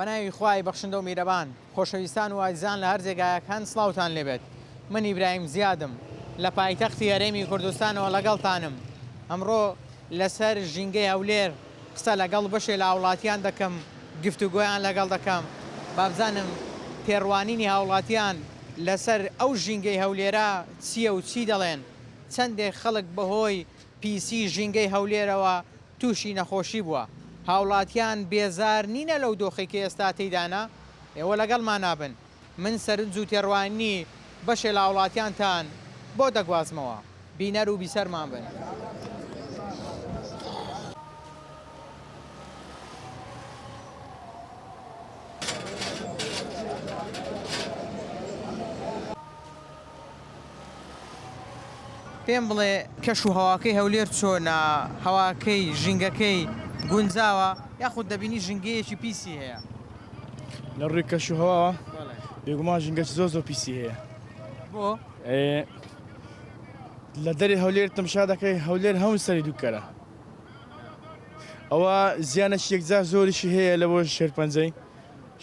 بەناوی خوای بەخشندە و میرەبان خۆشەویستان و ئازیزان لە هەر جێگایەکان سڵاوتان لێبێت. من ئیبراهیم زیادم لە پایتەختی هەرێمی کوردستانەوە لەگەڵتانم. ئەمڕۆ لەسەر ژینگەی هەولێر قسە لەگەڵ بەشێ لە هاوڵاتیان دەکەم، گفتوگۆیان لەگەڵ دەکەم، بابزانم پێڕوانینی هاوڵاتیان لەسەر ئەو ژینگەی هەولێرە چییە و چی دەڵێن. چەندێک خەڵک بەهۆی پیسی ژینگەی هەولێرەوە تووشی نەخۆشی بووە. هاوڵاتیان بێزار نینە لەو دۆخێکی ئێستا تێیدانا. ئێوە لەگەڵمان نابن، من سەرنج و تێڕوانی بەشێ لە هاوڵاتیانتان بۆ دەگوازمەوە. بینەر و بیسەرمان بن. پێم بڵێ کەش و هەواکەی هەولێر چۆنە؟ هەواکەی ژینگەکەی گونجاوە یاخود دەبینی ژینگەیەکی پیسی هەیە؟ لە ڕووی کەش و هەواوە بێگومان ژینگەی زۆر پیسی هەیە. بۆ؟ لە دەری هەولێر تەماشا دەکەی هەولێر هەموو سەری دووکەرە. ئەوە زیانەش یەکجار زۆریشی هەیە لە بۆ شێرپەنجەی.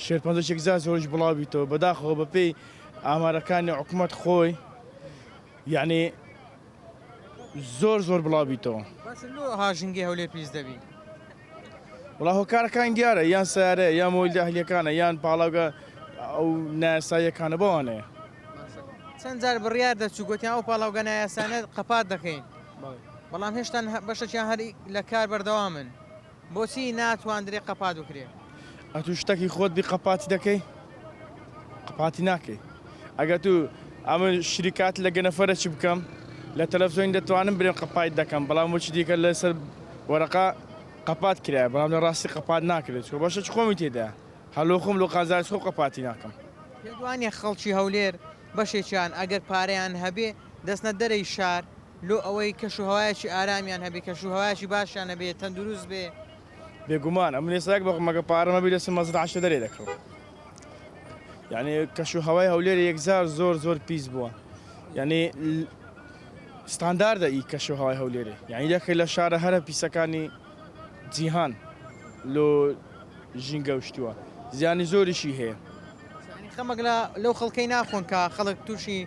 شێرپەنجە یەکجار زۆریش بڵاو بیتەوە بەداخەوە بەپێی ئامارەکانی حکوومەت خۆی، یعنی زۆر بڵاو بیتەوە. ها ژینگەی هەولێر پیس دەبی؟ وڵا هۆکارەکان دیارە، یان سیارە یان مۆبیل داهلیەکانە یان پاڵاوگە ئەو نایاساییەکانە بەوانەیە. چەند جار بڕیار دەچوو گوتیان ئەو پاڵاوگە نایاسانە قەپات دەکەین، بەڵام هێشتا بەشەکیان هەر لە کار بەردەوامن. بۆچی ناتوانرێ قەپات بکرێ؟ ئەتو شتێکی خۆت بی قەپاتی دەکەی؟ قەپاتی ناکەی. ئەگە تو ئەمە شریکات لە گەنەفەرە چی بکەم لە تەلەڤیزۆن دەتوانم برێن قەپات دەکەم، بەڵام وەچی دیکە لەسەر وەرەقا قەپات کرایە، بەڵام لە ڕاستی قەپات ناکرێت. چۆ باشە چ خۆمی تێدا هەلۆ خۆم لە قازانج خۆ قەپاتی ناکەم. پێدوانێ خەڵکی هەولێر بەشێکیان ئەگەر پارەیان هەبێ دەستنە دەرەی شار لۆ ئەوەی کەش و هەوایەکی ئارامیان هەبێ، کەش و هەوایەکی باشیان هەبێ، تەندروست بێ. بێگومان ئەم لێساک بەمەگە پارەمە بی دەسم مەزرعە دەرێ دەکەوە. یعنی کەش و هەوای هەولێر یەکجار زۆر پیس بووە. یعنی ستانداردە ئی کەش و هەوای هەولێرێ، یعنی دەکەی لە شارە هەرە پیسەکانی جیهان لۆ ژینگە وشتووە، زیانی زۆریشی هەیە. خەمەک لەو خەڵکەی ناخۆن کە خەڵک تووشی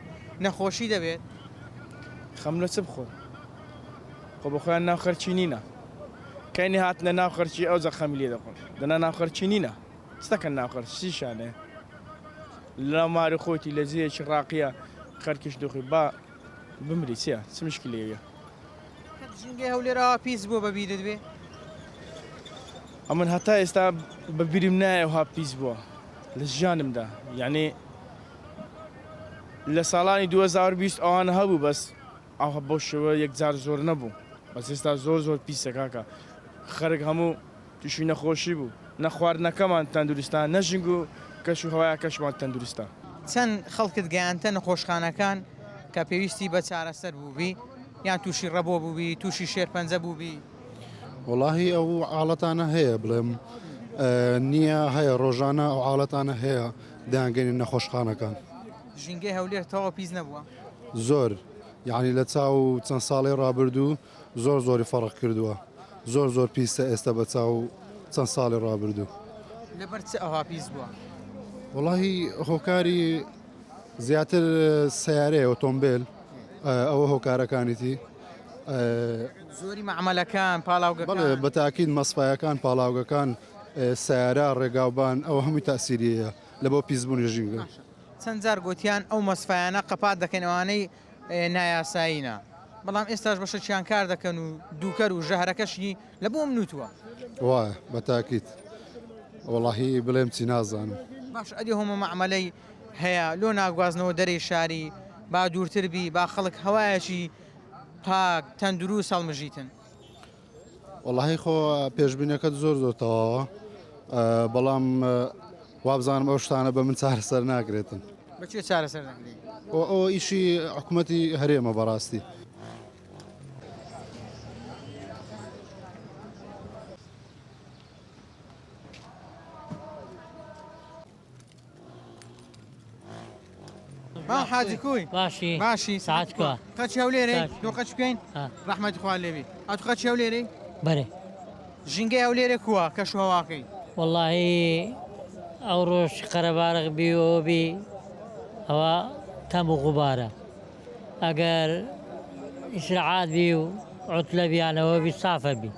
نەخۆشی دەبێت. خەم لە چ بخۆن؟ خۆ بە خۆیان ناو خەرچی نینە. کەینی هاتنە ناو خەرچی ئەو زەخەمی لێ دەخۆن، دەنا ناو خەرچی نینە. چ دەکەن ناو خەرچیشانێ؟ لە ماری خۆتی لە جێیەکی ڕاقیە خەرکیش دۆخی با بمری چییە؟ چ مشکلێویە؟ ژینگەی هەولێرەوە پیس بووە بەبیرت بێ؟ ئەمن هەتا ئێستا بەبیرم نایە وها پیس بووە لە ژیانمدا. یعنی لە ساڵانی 2020 ئەوانە هەبوو، بەس ئەو بەو شێوە یەکجار زۆر نەبوو، بەس ئێستا زۆر پیسە کاکە. خەرک هەموو تووشی نەخۆشی بوو، نەخواردنەکەمان تەندروستان، نەژینگ و کەش و هەوایەکەشمان تەندروستە. چەند خەڵکت گەیاندە نەخۆشخانەکان کە پێویستی بە چارەسەر بووبی، یان تووشی ڕەبۆ بووبی، تووشی شێرپەنجە بووبی؟ وڵاهی ئەو حاڵەتانە هەیە، بڵێم نییە هەیە ڕۆژانە ئەو حاڵەتانە هەیە دەیانگەنی نەخۆشخانەکان. ژینگەی هەولێر تەواو پیس نەبووە؟ زۆر، یعنی لە چاو چەند ساڵی ڕابردوو زۆری فەرق کردووە، زۆر پیسە ئێستا بە چاو چەند ساڵی ڕابردوو. لەبەر چ ئەوها پیس بووە؟ وڵاهی هۆکاری زیاتر سیارەیە ئۆتۆمبیل، ئەوە هۆکارەکانیتی زۆری مەعمەلەکان پاڵاوگەکان. بە تاکید مەسفایەکان پاڵاوگەکان سیارە ڕێگاوبان ئەوە هەمووی تاسیریەیە لە بۆ پیسبوونی ژینگە. چەند جار گوتیان ئەو مەسفایانە قەپات دەکەنەوانەی نایاساییە، بەڵام ئێستاش بەشەکیان کار دەکەن و دووکەر و ژەهرەکەشی لە بۆ منوتووە. وایە بە تاکید وەڵاهی بڵێم چی نازانم. باش ئەدی هەموو مەعمەلەی هەیە لۆ ناگوازنەوە دەرەی شاری با دوورتر بی، با خەڵک هەوایەکی پاک تەندروست هەڵمژیتن. وەڵاهی خۆ پێشبینەکەت زۆر تەواوە، بەڵام وابزانم ئەو شتانە بە من چارەسەر ناکرێتن. بەکوێ چارەسەر نەکرێت؟ ئەوە ئیشی حکوومەتی هەرێمە بەڕاستی. حاجی کوی باشی ساعت کووە قەچی هەولێرەی تۆ قەچ بکەین ڕەحمەتی خوا لێبی. ئەتو قەچی هەولێرەی؟ بەرێ ژینگەی هەولێرە کووە کەش و هەواکەی؟ وەڵاهی ئەو ڕۆژ قەرەبارق بیۆبی ئەوە تەم و غوبارە ئەگەر ئیسراعات بی و عوتلە بیانەوە بی سافە بی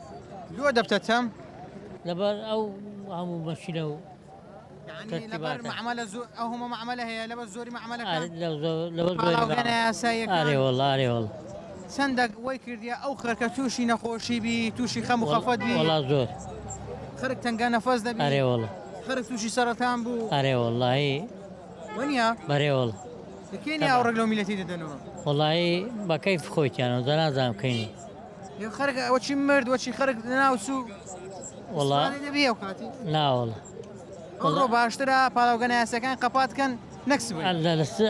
لۆ دەبتەتەم لەبەر ئەو هەموو مەشینە و يعني لەبەر معاملە زۆر ئەو هەموو معاملە هەیە لەبەر زۆری معاملەکان لەبەر پاڵاوگەنە یاساییەکان ئارێ وەڵڵا ئارێ وەڵڵا چەندێک وەی کردیە ئەو خەرکە تووشی نەخۆشی بی تووشی خەم و خەفەت بی وەڵا زۆر خەرک تەنگە نەفەس ئارێ دەبی وەڵڵا خەرک تووشی سەرەتان بوو ئارێ وەڵڵاهی وەنیە بەرێ وەڵڵا کێنی ئاوڕێک لەو میلەتی دەدەنەوە وەڵڵاهی بە کەیف خۆیتیانەوە دەنازانم کەینی خەرک وەچی مرد وەچی خەرک ناو سوو وەڵڵا دەبی ئەو کاتی ناوەڵە ئەوڕۆ باشترە پاڵاوگەنە یاسەکان قەپاتکەن نەکسب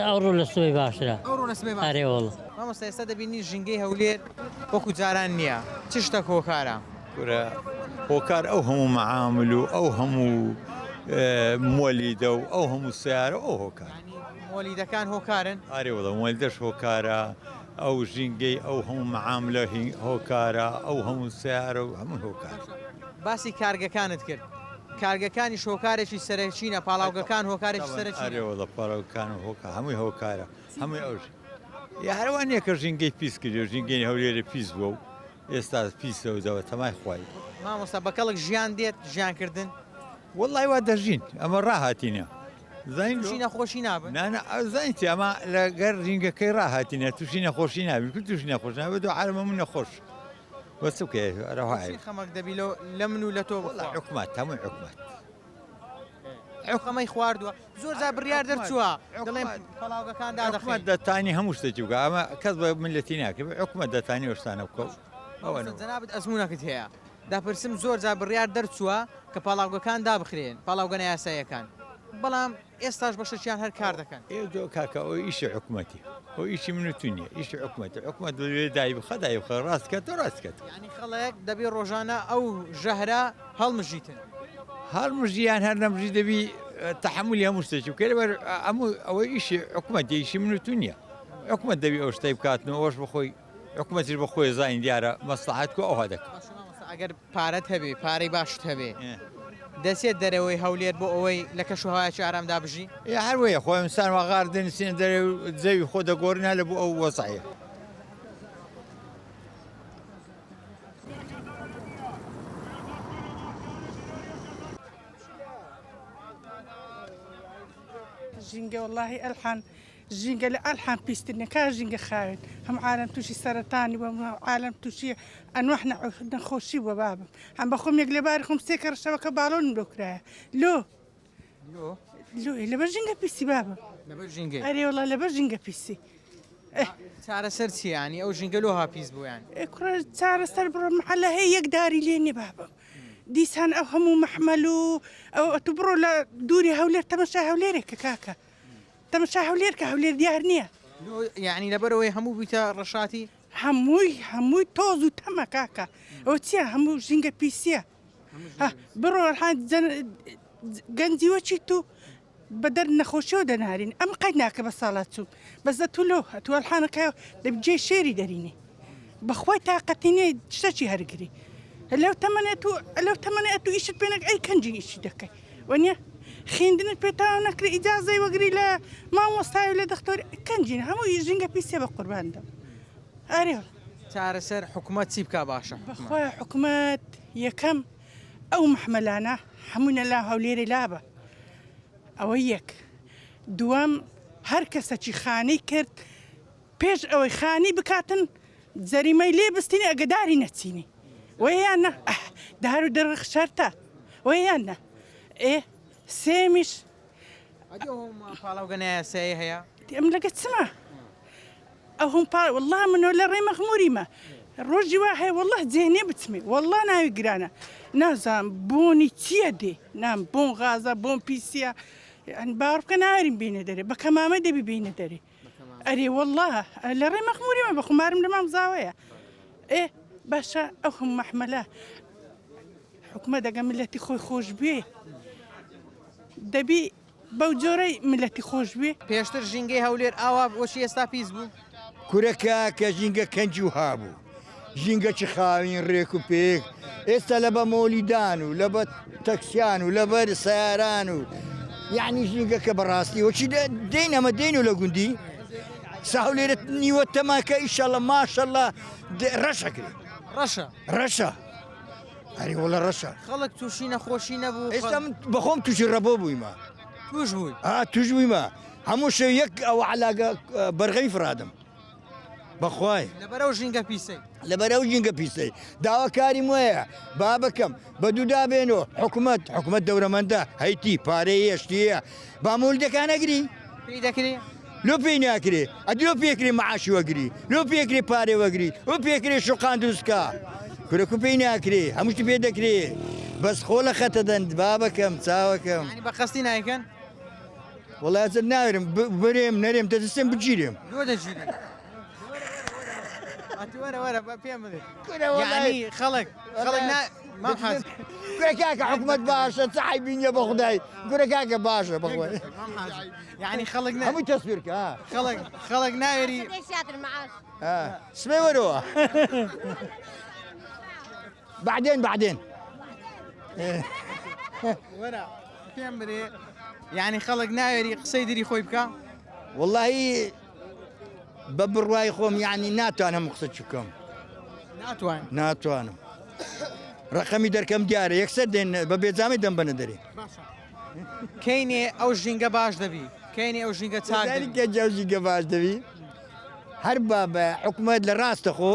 ئەو ڕۆ لە سوی باشترە ئەو ڕۆ لەسبێ ئارێ وەڵڵا مامۆستا ئێستا دەبینی ژینگەی هەولێر وەکو جاران نییە چ شتێک هۆکارە كرة هۆکار ئەو هەموو مەعامل و ئەو هەموو مۆلیدە و ئەو هەموو سیارە ئەو هۆکار مۆلیدەکان هۆکارن ئارێ وڵە مۆلیدەش هۆکارە ئەو ژینگەی ئەو هەموو مەعاملە هۆکارە ئەو هەموو سیارە و هەموو هۆکار باسی کارگەکانت کرد کارگەکانی شۆکارێکی سەرچینە پاڵاوگەکان هۆکارێکی ئارێ سەرچینە وڵە پاڕەوەکان و هۆکار هەمووی هۆکارە هەمووی ئەوش هەروان نییە کە ژینگەی پیس کردی ژینگەی هەولێرە پیس بووە و ئێستا پیسەوەدەوە تەمای خوای مامۆستا بەکەڵک ژیان دێت ژیانکردن وڵی وا دەژین ئەمە ڕاهاتینە تووشی نەخۆشی نابن نانە ئەزانیتی ئەمە لەگەر ژینگەکەی ڕاهاتینە تووشی نەخۆشی نابی کو تووشی نەخۆش نابێت و عالمە من نەخۆش وەسوکە ڕەوای خەمەک دەبی لە من و لە تۆ حکومات هەمووی حکومات خەمەی خواردووە زۆر جا بڕیار دەرچووە دەڵێن پەڵاوگەکان دادەخێن حکومت دەتانی هەموو شتێکی بکە ئەمە کەس بە ملەتی ناکرد حکومت دەتانی ئەوشتانە بکە جەنابەت ئەزمونەکەت هەیە داپرسم زۆر جا بڕیار دەرچووە کە پاڵاوگەکان دابخرێن پاڵاوگەنە یاساییەکان بەڵام ئێستاش بەشەیان هەر کار دەکەن ئێدۆ کاکە ئەو ئیشی حکومەتی ئەو ئیشی منوتو نییە ئیشی حکومەتی حکومت دەوێت دای بخە دای بخە ڕاستکەت و ڕاستکەت ینی خەڵک دەبێ ڕۆژانە ئەو ژەهرە هەڵمژیتن هەر مژیان هەر نەمژی دەبی تحملی هەموو شتێکی بکە لەبەر هەموو ئەوەی ئیشی حکومەت ئیشی منوتو نییە حکومت دەبی ئەو شتەی بکاتنەوە ئەوش بخۆی حکومەتیش بەخۆی زین دیارە مەسلحەت و ئەو هەدەکە ئەگەر پارەت هەبێ پارەی باشت هەبێ دەسێت دەرەوەی هەولێر بۆ ئەوەی لە کەشوهایکی ئارامدا بژی هەروەیە خۆی ئەمسان وەغار دەنووسێن دەرێ زەوی خۆ دەگۆڕنا لە بۆ ئەو وەسایە ژینگە وڵی ئەلحان ژینگە لە ئەلحان پیستنە کا ژینگە خاوێن هەم عالم تووشی سەرەتانی بە عالم تووشی ئەنوح نەخۆشی بە بابم هەم بە خۆم یەک لێباری خۆم سێ کەڕشەوەکە باڵۆن دۆکرایە لۆ لەبەر ژینگە پیسی بابم ئەرێ وڵا لەبەر ژینگە پیسی چارەسەر چیانی ئەو ژینگە لۆ هاپیس بوویان کوڕە چارەسەر بڕۆ محەلە هەیە یەک داری لێنێ بابم دیسان ئەو هەموو مەحمەل و ئەو تو بڕۆ لە دووری هەولێر تەمەشا هەولێرێکە کاکە تەمەشا هەولێر کە هەولێر دیار نییە یعنی لەبەرەوەی هەموو بیتە ڕەشاتی هەمووی تۆز و تەمە کاکە ئەو چیە هەموو ژینگە پیسیە بڕۆ گەنجیوە چی تو بەدەر نەخۆشیەوە دەنارین ئەم قەت ناکە بە ساڵات چوو بەزە تو لۆ توەلحانەکە دەبجێ شێری دەرینێ بەخوای تااقەتینێ شتەچی هەرگری لەو تەمەنێت تو ئیشت پێنەک ئەی کەنجی ئیشی دەکەی وەنیە خوێندنت پێتاوە نەکرێ ئیجازەی وەگری لە مامۆستای و لە دەختۆری کەنجین هەموو ژینگە پیسێ بە قورباندە ئارێ چارەسەر حکوومەت چی بکە باشە بەخوای حکوومەت یەکەم ئەو محمەلانە هەموونە لا هەولێرە لابە ئەوە یەک دووەم هەر کەسەکی خانەی کرد پێش ئەوەی خانی بکاتن جەریمەی لێ بستینی ئەگەداری نەچینی وەیانە دار و دەرخ شەرتە وەیانە سێمیش پاڵاوگەنە یاسایی هەیە ئەم لەگە چما ئەو هەم والله منۆ لە ڕێ مەخموریمە ڕۆژی وا هەیە والله جێنێ بچمێ والله ناوی گرانە نازانم بۆنی چییە دێ نام بۆن غازە بۆن پیسە باوەڕ بکە ناواریم بینە دەرێ بە کەمامە دەبی بینە دەرێ ئەرێ والله لە ڕێ مەخموریمە بە خومارم لەمام زاوەیە باشە ئەو هەم مەحمەلە حکومە دەگە ملەتی خۆی خۆش بێ دەبی بەو جۆرەی ملەتی خۆش بێ پێشتر ژینگەی هەولێر ئاوا بۆچی ئێستا پیس بوو کورەکە کە ژینگە کەنج و هابوو ژینگە چ خاوین ڕێک و پێک ئێستا لە بە مۆلیدان و لە بە تەکسیان و لە بەر سیاران و یعنی ژینگەکە بەڕاستی وەچی دەین ئەمە دێن و لە گوندی ساولێرت نیوە تەماکە ئیشەڵە ماشەڵە ڕەشەکرێ ڕەشە ڕەشە هەری وڵە ڕەشە خەڵک تووشی نەخۆشی نەبوو ئێستا من بەخۆم تووشی ڕەبۆ بوویمە توش بووی توش بوویمە هەموو شەو یەک ئەو علاگە بەرغەی فرادم بەخوای لەبەرەو ژینگە پیسەی لەبەرەو ژینگە پیسەی داواکاریم وایە با بکەم بە دوودا بێنەوە حکوومەت دەورەمەندە هەیتی پارەی هێشتیە با مولدەکان نەگری پێی دەکرێ لۆ پێی ناکرێ ئەدلۆ پێکری معاشی وەگری لۆ پێکری پارێ وەگری ئەو پێکرێ شوقان دروستکە کورەکو پێی ناکرێ هەمووشتی پێ دەکرێ بەس خۆ لە خەتە دەند با بکەم چاوەکەم ینی بە قەستی نایکەن وڵاتە ناوێرم برێم نەرێم دەدەستێم بگیرێم لۆ دەژیری وەرە وەرە پێم بدێت ینی خەڵک مەحەز گورەکاکە حکوومەت باشە چای بینیە بە خودای گورەکاکە باشە بەخۆی ینی خەڵک هەمووی تەسویرکە خەڵک ناوێری سمێ وەرەوە بعدين وەرە پێم برێ ینی خەڵک ناوێری قسەی دری خۆی بکە واللهی بە بڕوای خۆم یعنی ناتوانم قسە چکەم ناتوانم ڕقەمی دەرکەم دیارە یەکسەر دێن بە بێجامی دەم بەنە دەری کەینێ ئەو ژینگە باش دەبی کەینێ ئەو ژینگە چاک ژینگە باش دەبی هەر با بە حکوومەت لە ڕاستە خۆ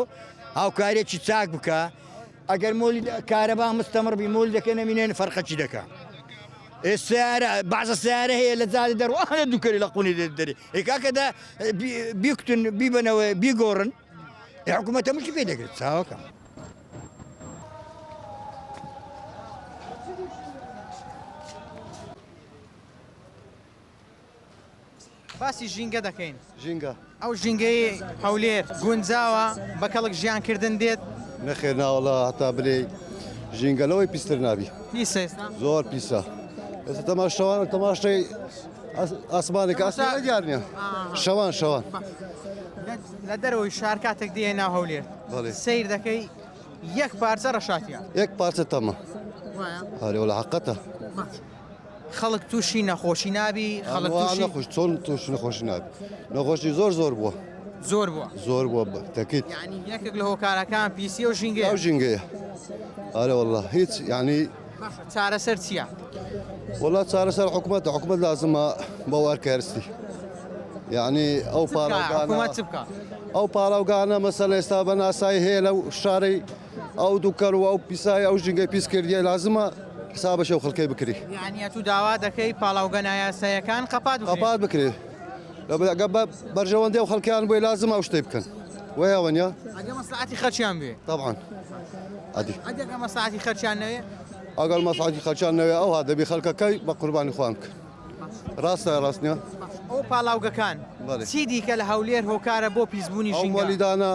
هاوکارێکی چاک بکە ئەگەر مۆلی کارەبا مستەمڕ بی مۆل دەکە نەمینێن فەرقەچی دەکە سیارە بازە سیارە هەیە لە زادی دەڕوانە دووکەری لە قونی دەری ئێکاکەدا بیکتن بیبنەوە بیگۆڕن حکوومەتە مشی پێ دەگرێت چاوەکە باسی ژینگە دەکەین ژینگە ئەو ژینگەی هەولێر گونجاوە بە کەڵک ژیانکردن دێت نەخێر ناوەڵا هەتا بلێ ژینگەلەوەی پیستر نابی پیسە ئێستا زۆر پیسە ئێستا تەماشەوان تەماشای ئاسمانێک ئاسمان دیار نییە شەوان لە دەرەوەی شار کاتێک دێ ناو هەولێر سیر دەکەی یەک پارچە ڕەشاتیە یەک پارچە تەمە هەرێ وڵە حەقەتە خەڵک تووشی نەخۆشی نابی خەڵک نەخۆش چۆن تووش نەخۆشی نابی نەخۆشی زۆر بووە زۆر بووە تەکیت ینی یەکێک لە هۆکارەکان پیسی و ژینگە ئەو ژینگەیە ئارێ وڵە هیچ یعنی چارەسەر چییە؟ وڵات چارەسەر حکوومەت لازمە بە وارکەرستی یعنی ئەو ئەو پاڵاوگانە مەسەل ئێستا بە ناسایی هەیە لەو شارەی ئەو دووکەڕ و ئەو پیسای ئەو ژینگەی پیس کردیە لازمە حسابەشە و خەڵکەی بکری یعنی تو داوا دەکەی پاڵاوگە نایاسایەکان قەپات بکرێ لەگە بەرژەوەندی و خەڵکیان بۆی لازم ئەو شتەی بکەن وایەوەنیا ئەگە مەسلحەتی خەرچیان بێ طبعا ئەدی ئەگە مەسلحەتی خەرچیان نەوێ ئەگەر مەسلحەتی خەرچیان نەوێ ئەو ها دەبی خەڵکەکەی بە قوربانی خوان بکەن ڕاستە ڕاستنیە ئەو پاڵاوگەکان چی دیکە لە هەولێر هۆکارە بۆ پیسبوونی ئەو مۆلیدانە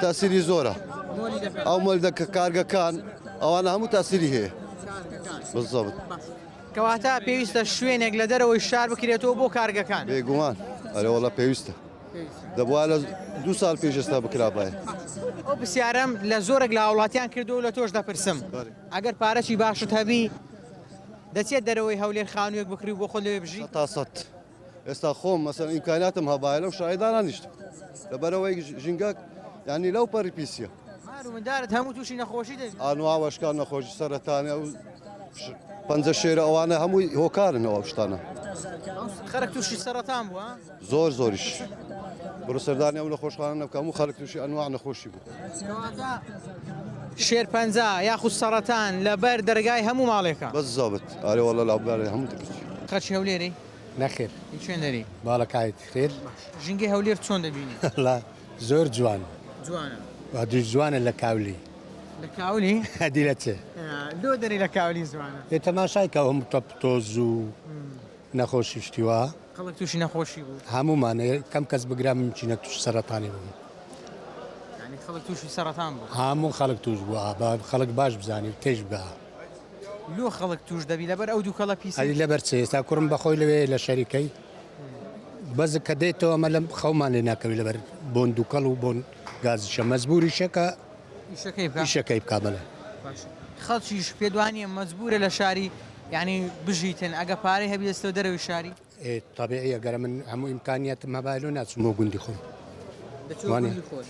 تاسیری زۆرە ئەو مۆلیدە کارگەکان ئەوانە هەموو تاسیری هەیە بزەبت کەواتە پێویستە شوێنێک لە دەرەوەی شار بکرێتەوە بۆ کارگەکان بێگومان ئەرێوەڵە پێویستە دەبووە لە 2 ساڵ پێشستا بکرابایە ئەو پرسیارم لە زۆرێک لە وڵاتیان کردو لە تۆش دەپرسم ئەگەر پارەی باشت هەبی دەچێت دەرەوەی هەولێر خانوویەک بکری بۆ خۆ لێ بژی تا سەد ئێستا خۆم مەسەن ئیمکاناتم هەبایە لەو شایدانە نیشت لەبەرەوەی ژینگەک ینی لەو پەری پیسە مندارت هەموو تووشی نەخۆشی دەست ئانواوەشکان نەخۆشی سەرەتانە و پەنجە شێرە ئەوانە هەمووی هۆکارن ئەو شتانە خەرک تووشی سەرەتان بووە زۆریش بڕ سەردانی ئەو نەخۆشخانە نەکەم و خەڵک تووشی ئەنواع نەخۆشی بوو شێر پەنجا یاخود سەرەتان لەبەر دەرگای هەموو ماڵێکە بەس زابت ئارێ وەڵە لاوبارێ هەموو دەکرد خەرچی هەولێری نەخێر چێن دەری باڵەکایت خێر ژینگەی هەولێر چۆن دەبینی زۆر جوانە جوانە لە کاولی لە کاولی هەدی لە چێ لۆ دەری لە کاولی جوانە ێ تەماشای کە هەموو تۆپ تۆز و نەخۆشی شتیوە خەڵک تووشی نەخۆشی بوو هەمومانە کەم کەس بگرام چینە توش سەرەتانی بوو خەڵک تووشی سەرەتان بوو هەموو خەڵک توش بووە بە خەڵک باش بزانانی و تێژ بە لۆ خەڵک توش دەبی لەبەر ئەو دوو کەڵە پیسی ئەلی لەبەر چێ ئێستا کوڕم بەخۆی لەوێ لە شەریکەی بەز کە دێتەوە ئەمە لەم خەومان لێ ناکەوی لەبەر بۆن دووکەڵ و بۆن گازیشە مەزبوری شەکە ئیشەکەی بکامەڵێ خەڵکیش پێدوانیە مەجبورە لە شاری یعنی بژیتن ئەگە پارەی هەبیێستەوە دەرەوەی شاری طبیعیە گەرە من هەموو ئیمکانیەتم هەبایە ناچمەوە گوندی خۆم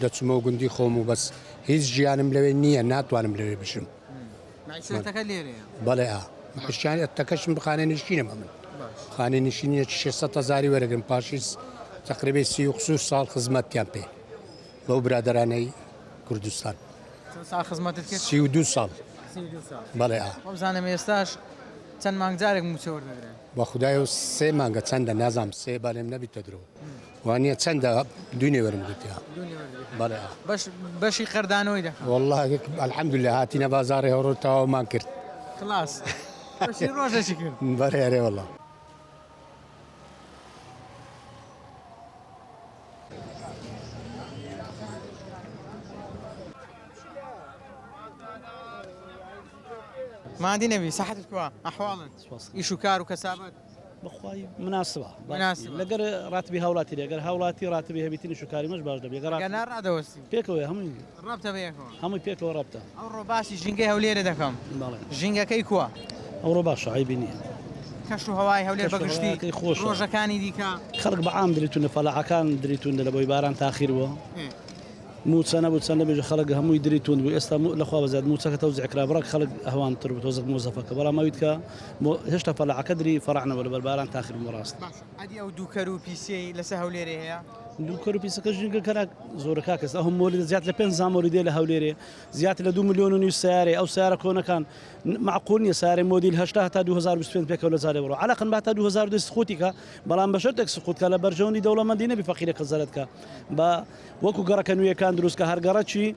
دەچمەوە گوندی خۆم و بەس هیچ ژیانم لەوێ نییە ناتوانم لەوێ بشم مایسێتەکە لێرەیە بەڵێ حشیانی تەکەشم بخانە نشینەمە من خانە نشینیە 600,000 وەرەگرم پاشیس تقریبا 30 ساڵ خزمەتیان پێ بەو برادرانەی کوردستان ساڵ خزمەتت کرد 32 ساڵ بەڵێ بزانم ئێستاش چەند مانگجارێک موچە وەردەگرێن بە خدای و 3 مانگە چەندە نازام 3 بالێم نەبیتە درۆ وانە چەندە دوێ وەرم گوتیا بەڵێ بەشی قەردانەوەی دەکەم والله الحەمدولله هاتینە بازاڕی هەوڕۆ تاوامان کرد خلاص بەشی ڕۆژێکی کرد بەڕێ والله مادی نەبی سەحەتت کووە ئەحواڵت ئیش و کار و کەسابەت بەخوای مناسبە لەگەر ڕاتبی هاوڵاتی لەگەر هاوڵاتی ڕاتبی هەبیتنی شوکاری مەش باش دەبێت گەنا ڕادەوەستی پێکەوەی هەمووی ڕابتە بەیەکەوە هەمووی پێکەوە ڕابتە ئەوڕۆ باسی ژینگەی هەولێرە دەکەم ژینگەکەی کووە ئەوڕۆ باش عیبی نییە کەش و هەوای هەولێر بەگشتی خۆش ڕۆژەکانی دیکە خەڵک بەعام دریتونە فەلاحەکان دریتونە لە بۆی باران تاخیر بووە موچە نەبوو چەند بێژە خەڵک هەمووی دریتون بوو ئێستا لەخوا بەزیاد موچەکە تەوزیعکرا بڕک خەڵک ئەوان تر بوو تۆزێک مۆزەفەکە بەڵام ئەویت کە هێشتا فەلاحەکە دری فەڕعنەوە لەبەر باران تاخیر بوو ڕاست ئەدی ئەو دووکەر و پیسەی لەسەر هەولێرە هەیە دووکەر و پیسەکە ژینگە کەرا زۆرەکە کەس ئەو مۆلی زیات لە 5 مۆریدێ لە هەولێرێ زیات لە 2 ملیۆن و نیو سیارێ ئەو سیارە کۆنەکان معقول نییە سیارەی مۆدیل 80 تا 2025 پێکەوە لە زارێ بڕۆ علاقن با تا 2002 سقوتیکە بەڵام بەشەرتێک سقوتکە لە بەرژەوەندی دەوڵەمەندی نەبی فەقیرەکە زەرەتکە بە وەکو گەڕەکە نوێیەکان دروستکە هەرگەڕەکی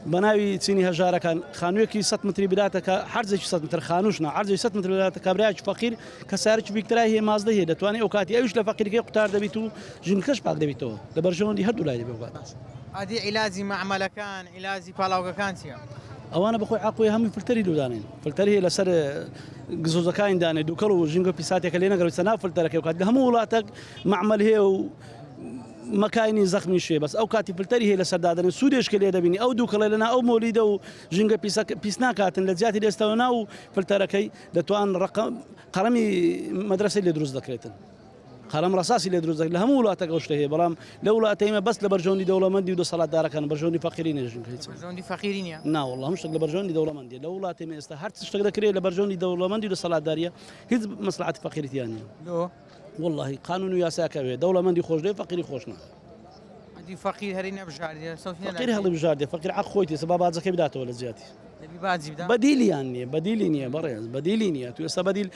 بەناوی چینی هەژارەکان خانوویەکی 100 متری بداتەکە حرزێکی 100 متر خانوشنا عرضی 100 متر بداتە کابراایکی فەقیر کە سیارێکی بیکترای هەیە مازدە هەیە دەتوانێت ئەو کاتی ئەوش لە فەقیرەکەی قوتار دەبیت و ژینکەش پاک دەبیتەوە لە بەرژەوەندی هەردوو لای دەبێت ئادی عیلاجی معمەلەکان عیلاجی پاڵاوگەکان چییە؟ ئەوانە بەخۆی عقوی هەمووی فلتەری لودانین فلتەری لەسەر گزۆزەکانی دانێ دووکەڵ و ژینگە پیساتێکە لێ نەگەڕێتە ناو فلتەرەکەی و کات لە هەموو وڵاتێک معمەل هەیە و مەکانی زەخمی شوێ بەس ئەو کاتی فلتەری هەیە لە سەردادن سوودێشکە لێ دەبینی ئەو دووکەڵێ لەنا ئەو مۆلیدە و ژینگە پیس ناکاتن لە جیاتی دەستەوە ناو فلتەرەکەی دەتوان قەڵەمی مەدرسەی لێ دروست دەکرێتن قەڵەم ڕەساسی لێ دروست لە هەموو وڵاتێک ئەو شتە هەیە بەڵام لە وڵاتەیمە بەس لە بەرژەوەندی دەوڵەمەندی و دەسەڵاتدارەکان بەرژەوەندی فەقیری نێژنکەیت بەرژەوەندی فەقیری نییە ناوەڵڵا هەموو شتێک لە بەرژەوەندی دەوڵەمەندی لە وڵاتێمە ئێستا هەر شتێک دەکرێت لە بەرژەوەندی دەوڵەمەندی و دەسەڵاتداریە هیچ مەسلحەتی فەقیریتیان نییە والله قانون و یاساکەوێ دەوڵەمەندی خۆش دێ فەقیری خۆش ناکات ئەدی فەقیر هەری نەبژاردێ فەقیر هەڵی بژاردێ فەقیر عەق خۆیتی سبا بازەکەی بداتەوە لە زیاتی باجی بەدیلیان نییە بەدیلی نییە بەڕێز بەدیلی نییە تو ئێستا بەدیل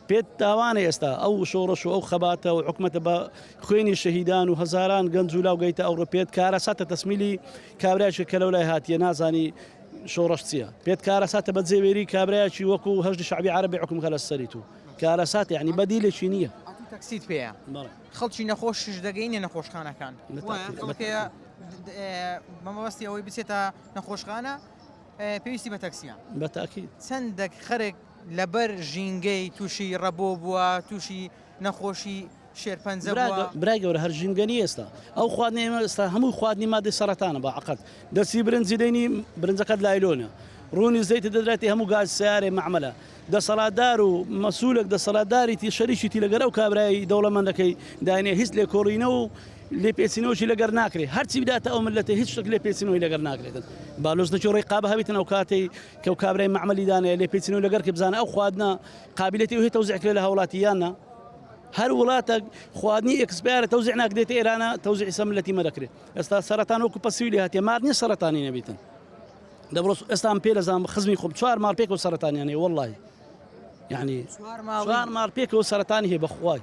پێت داوانە ئێستا ئەو شۆڕەش و ئەو خەباتە و حکومەتە بە خوێنی شەهیدان و هەزاران گەنج و لاو گەیتە ئەوڕۆ پێت کارە ساتە تەسمیلی کابراایکی کە لەو لای هاتیە نازانی شۆڕەش چییە پێت کارە ساتە بە جێوێری کابراایکی وەکو هەژدی شعبی عەرەبی حکومەکە لە سەری تو کارە سات یعنی بەدیلێکی نییە تەکسیت پێەیە خەڵکی نەخۆشش دەگەینە نەخۆشخانەکان مەمەوەستی ئەوەی بچێتە نەخۆشخانە پێویستی بە تەکسیە بەتاکید چەندێک خەرێک لەبەر ژینگەی تووشی ڕەبۆ بووە تووشی نەخۆشی شێرپەنجە برای گەورە هەر ژینگەنی ئێستا ئەو خواردنی ئێمە ئێستا هەموو خواردنی مادەی سەرەتانە بە عەقەت دەستی برنجی دەینی برنجەکەت لایلۆنە ڕوونی زەیتە دەدرێتی هەموو گاز سیارێ معمەلە دەسەڵاتدار و مەسوولێک دەسەڵاتداریتی شەریکی لەگەر ئەو کابرای دەوڵەمەندەکەی داینێ هیچ لێکۆڕینە و لێ پێچینەوەی لەگەر ناکرێت هەرچی بداتە ئەو ملەتە هیچ شتێک لێ پێچینەوەی لەگەر ناکرێتن بالۆز نەچۆ ڕێی قابە هەبێتن ئەو کاتەی کە و کابرای معمەلی دانەیە لێ پێچینەوەی لەگەر کە بزانە ئەو خواردنە قابلیەتی و هێ تەوزیعکرێت لە هاوڵاتیانە هەر وڵاتە خواردنی ئێکسپایرە تەوزیع ناکرێت ئێرانە تەوزیعی سەملەتی مەدەکرێت ئێستا سەرەتان وەکو پەسیولی هاتیە مار نییە سەرەتانی نەبیتن دەبڕۆ ئێستان پێ لەزانام خزمی خۆم 4 مار پێکەوە سەرەتانیانێ وەڵڵاهی یعنی 4 مار پێکەوە سەرەتانی هەیە بەخوای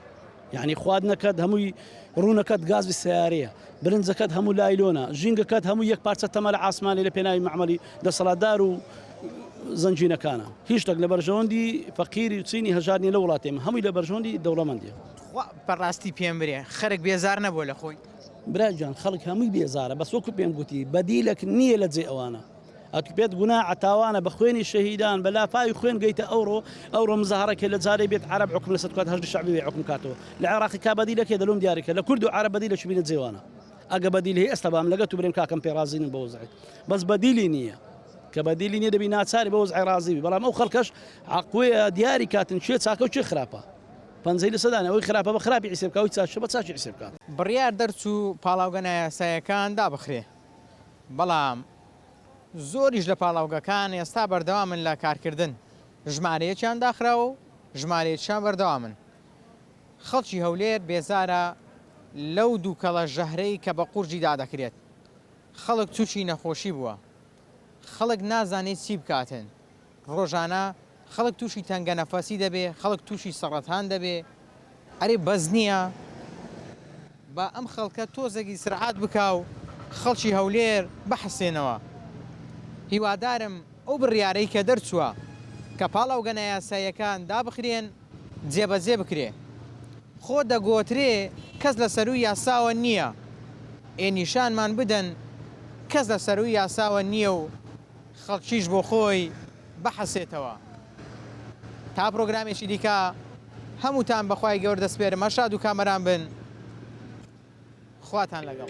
یعنی خواردنەکەت هەمووی ڕوونەکەت گازی سیارەیە برنجەکەت هەموو لایلۆنە ژینگەکەت هەموو یەک پارچە تەمە لە ئاسمانی لە پێناوی معمەلی دەسەڵاتدار و زەنجینەکانە هیچ شتێک لە بەرژەوەندی فەقیری و چینی هەژارنی لە وڵاتێمە هەمووی لە بەرژەوەندی دەوڵەمەندیە بەڕاستی پێم برێ خەرێک بێزار نەبووە لە خۆی براجان خەڵک هەمووی بێزارە بەس وەکو پێم گوتی بەدیلێک نییە لە جێ ئەوانە ئەتو پێت گونا عتاوانە بە خوێنی شەهیدان بە لافای خوێن گەیتە ئەوڕۆ مزاهرەکە لە جارێ بێت عرب حکم لە سەرکات هەژدی شعبی حکم کاتەوە لە عێراقی کا بەدیلەکێ دەلوم دیارێکە لە کورد و عرب بەدیلە بینە جێوانە ئەگە بەدیل هەیە ئێستا بام لەگەت و برێن کاکەم پێ رازینم بە وەزعیت بەس بەدیلی نییە کە بەدیلی نیە دەبی ناچاری بە وەزعی ڕازی بەڵام ئەو خەڵکەش عقوەیە دیاری کاتن شوێ چاکە و چێ خراپە 50 لە سەدان ئەوەی خراپە بە خراپی حیسێب بکە، ئەوی چاچە بە چاچی حیسێب بکە. بڕیار دەرچوو پاڵاوگە یاساییەکان دابخرێ، بەڵام زۆریش لە پاڵاوگەکان ئێستا بەردەوامن لە کارکردن، ژمارەیەکیان داخراوە و ژمارەیەکیان بەردەوامن. خەڵکی هەولێر بێزارە لەو دووکەڵە ژەهرەی کە بە قورجی دادەکرێت. خەڵک تووشی نەخۆشی بووە، خەڵک نازانێت چی بکاتن، ڕۆژانە خەڵک تووشی تەنگە نەفەسی دەبێ، خەڵک تووشی سەڕەتان دەبێ. ئەرێ بەز نییە بە ئەم خەڵکە تۆزێکی سرعات بکا و خەڵکی هەولێر بەحسێنەوە. هیوادارم ئەو بڕیارەی کە دەرچووە کە پاڵاوگە یاساییەکان دابخرێن جێبەجێ بکرێ. خۆ دەگۆترێ کەس لە سەروی یاساوە نییە، ئێنیشانمان بدەن کەس لە سەروی یاساوە نییە و خەڵکیش بۆ خۆی بەحەسێتەوە. تا پرۆگرامێکی دیکە هەمووتان بەخوای گەورە دەسپێرم، هەشاد و کامەران بن، خواتان لەگەڵ.